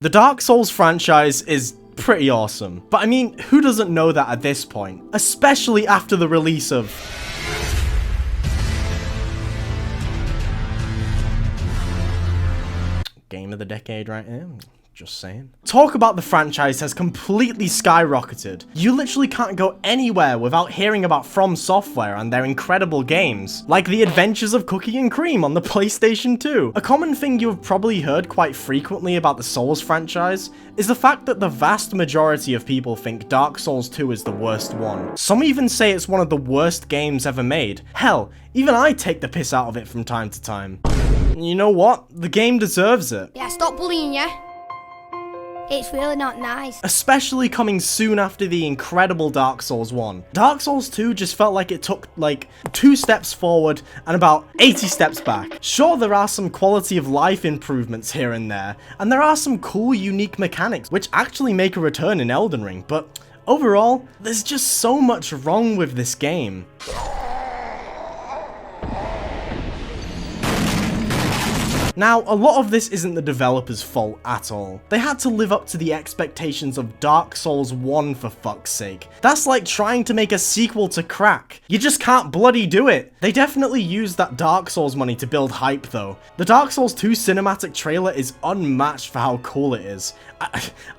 The Dark Souls franchise is pretty awesome, but I mean, who doesn't know that at this point? Especially after the release of... Game of the decade right here. Just saying. Talk about the franchise has completely skyrocketed. You literally can't go anywhere without hearing about From Software and their incredible games, like The Adventures of Cookie and Cream on the PlayStation 2. A common thing you've probably heard quite frequently about the Souls franchise is the fact that the vast majority of people think Dark Souls 2 is the worst one. Some even say it's one of the worst games ever made. Hell, even I take the piss out of it from time to time. You know what? The game deserves it. Yeah, stop bullying, yeah? It's really not nice. Especially coming soon after the incredible Dark Souls 1. Dark Souls 2 just felt like it took like 2 steps forward and about 80 steps back. Sure, there are some quality of life improvements here and there are some cool unique mechanics which actually make a return in Elden Ring, but overall, there's just so much wrong with this game. Now, a lot of this isn't the developers' fault at all. They had to live up to the expectations of Dark Souls 1 for fuck's sake. That's like trying to make a sequel to Crack. You just can't bloody do it. They definitely used that Dark Souls money to build hype though. The Dark Souls 2 cinematic trailer is unmatched for how cool it is.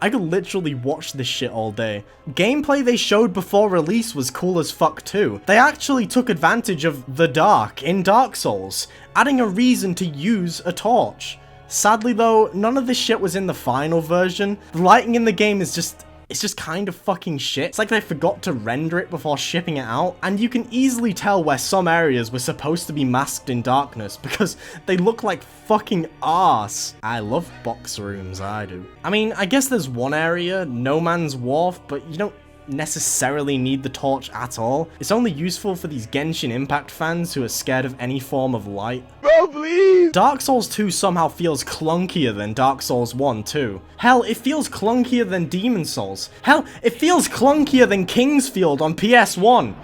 I could literally watch this shit all day. Gameplay they showed before release was cool as fuck too. They actually took advantage of the dark in Dark Souls, adding a reason to use a torch. Sadly though, none of this shit was in the final version. The lighting in the game is just... it's just kind of fucking shit. It's like they forgot to render it before shipping it out, and you can easily tell where some areas were supposed to be masked in darkness because they look like fucking arse. I love box rooms, I do. I mean, I guess there's one area, No Man's Wharf, but you don't necessarily need the torch at all. It's only useful for these Genshin Impact fans who are scared of any form of light. Bro, please! Dark Souls 2 somehow feels clunkier than Dark Souls 1 too. Hell, it feels clunkier than Demon Souls. Hell, it feels clunkier than Kingsfield on PS1.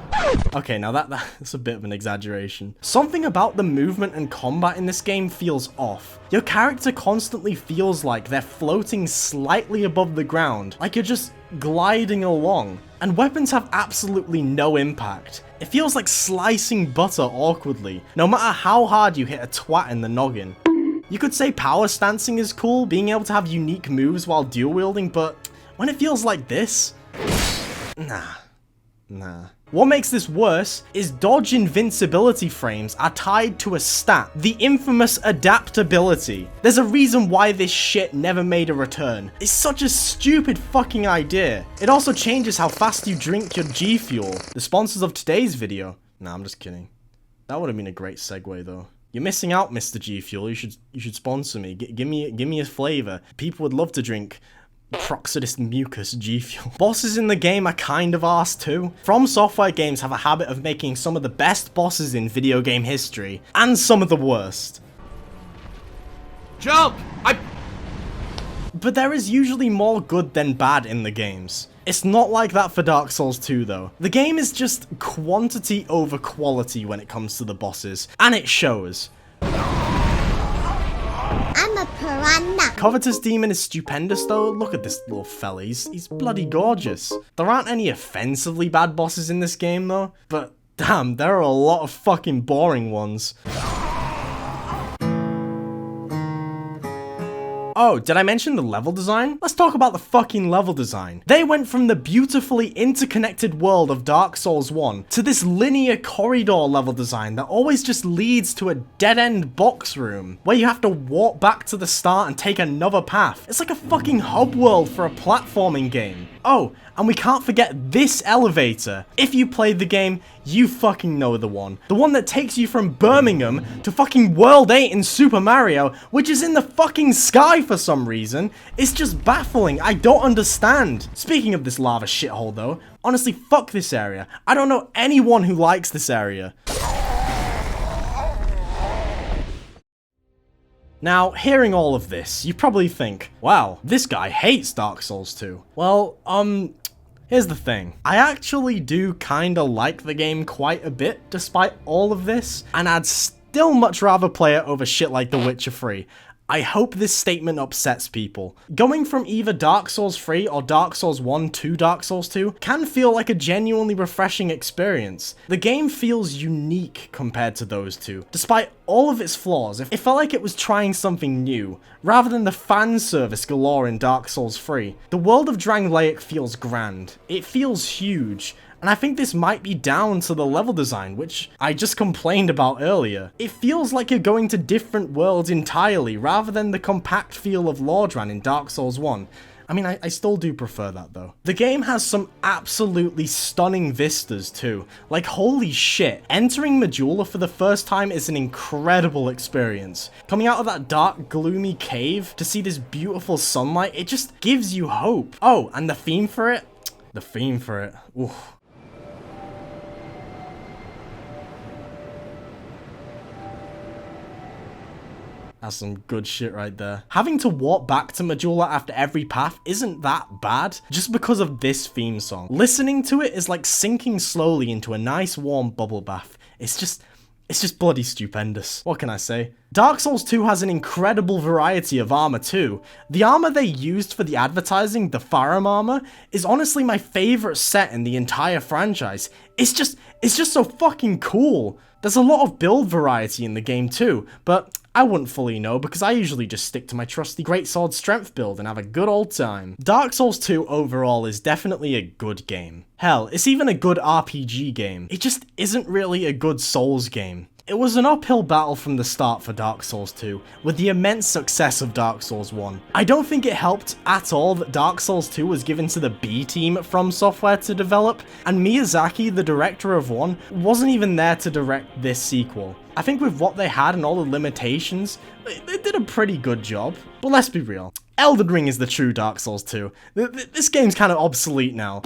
Okay, now that's a bit of an exaggeration. Something about the movement and combat in this game feels off. Your character constantly feels like they're floating slightly above the ground, like you're just gliding along. And weapons have absolutely no impact. It feels like slicing butter awkwardly, no matter how hard you hit a twat in the noggin. You could say power stancing is cool, being able to have unique moves while dual wielding, but when it feels like this, nah. What makes this worse is dodge invincibility frames are tied to a stat, the infamous Adaptability. There's a reason why this shit never made a return. It's such a stupid fucking idea. It also changes how fast you drink your G Fuel. The sponsors of today's video. Nah, I'm just kidding. That would have been a great segue though. You're missing out, Mr. G Fuel. You should sponsor me. Give me a flavor. People would love to drink Proxidist mucus G Fuel. Bosses in the game are kind of arse too. From Software games have a habit of making some of the best bosses in video game history, and some of the worst. Jump! But there is usually more good than bad in the games. It's not like that for Dark Souls 2 though. The game is just quantity over quality when it comes to the bosses, and it shows. I'm a piranha. Covetous Demon is stupendous though. Look at this little fella, he's bloody gorgeous. There aren't any offensively bad bosses in this game though, but damn, there are a lot of fucking boring ones. Oh, did I mention the level design? Let's talk about the fucking level design. They went from the beautifully interconnected world of Dark Souls 1 to this linear corridor level design that always just leads to a dead-end box room where you have to walk back to the start and take another path. It's like a fucking hub world for a platforming game. Oh, and we can't forget this elevator. If you played the game, you fucking know the one. The one that takes you from Birmingham to fucking World 8 in Super Mario, which is in the fucking sky for some reason. It's just baffling. I don't understand. Speaking of this lava shithole though, honestly, fuck this area. I don't know anyone who likes this area. Now, hearing all of this, you probably think, wow, this guy hates Dark Souls 2. Well, here's the thing. I actually do kinda like the game quite a bit, despite all of this, and I'd still much rather play it over shit like The Witcher 3. I hope this statement upsets people. Going from either Dark Souls 3 or Dark Souls 1 to Dark Souls 2 can feel like a genuinely refreshing experience. The game feels unique compared to those two. Despite all of its flaws, it felt like it was trying something new, rather than the fan service galore in Dark Souls 3. The world of Drangleic feels grand. It feels huge. And I think this might be down to the level design, which I just complained about earlier. It feels like you're going to different worlds entirely, rather than the compact feel of Lordran in Dark Souls 1. I mean, I still do prefer that though. The game has some absolutely stunning vistas too. Like, holy shit, entering Majula for the first time is an incredible experience. Coming out of that dark, gloomy cave to see this beautiful sunlight, it just gives you hope. Oh, and the theme for it? The theme for it. Ooh. That's some good shit right there. Having to walk back to Majula after every path isn't that bad, just because of this theme song. Listening to it is like sinking slowly into a nice warm bubble bath. It's just bloody stupendous. What can I say? Dark Souls 2 has an incredible variety of armor too. The armor they used for the advertising, the Farum armor, is honestly my favorite set in the entire franchise. It's just so fucking cool. There's a lot of build variety in the game too, but I wouldn't fully know because I usually just stick to my trusty Greatsword strength build and have a good old time. Dark Souls 2 overall is definitely a good game. Hell, it's even a good RPG game. It just isn't really a good Souls game. It was an uphill battle from the start for Dark Souls 2, with the immense success of Dark Souls 1. I don't think it helped at all that Dark Souls 2 was given to the B team at From Software to develop, and Miyazaki, the director of 1, wasn't even there to direct this sequel. I think with what they had and all the limitations, they did a pretty good job. But let's be real, Elden Ring is the true Dark Souls 2. This game's kind of obsolete now.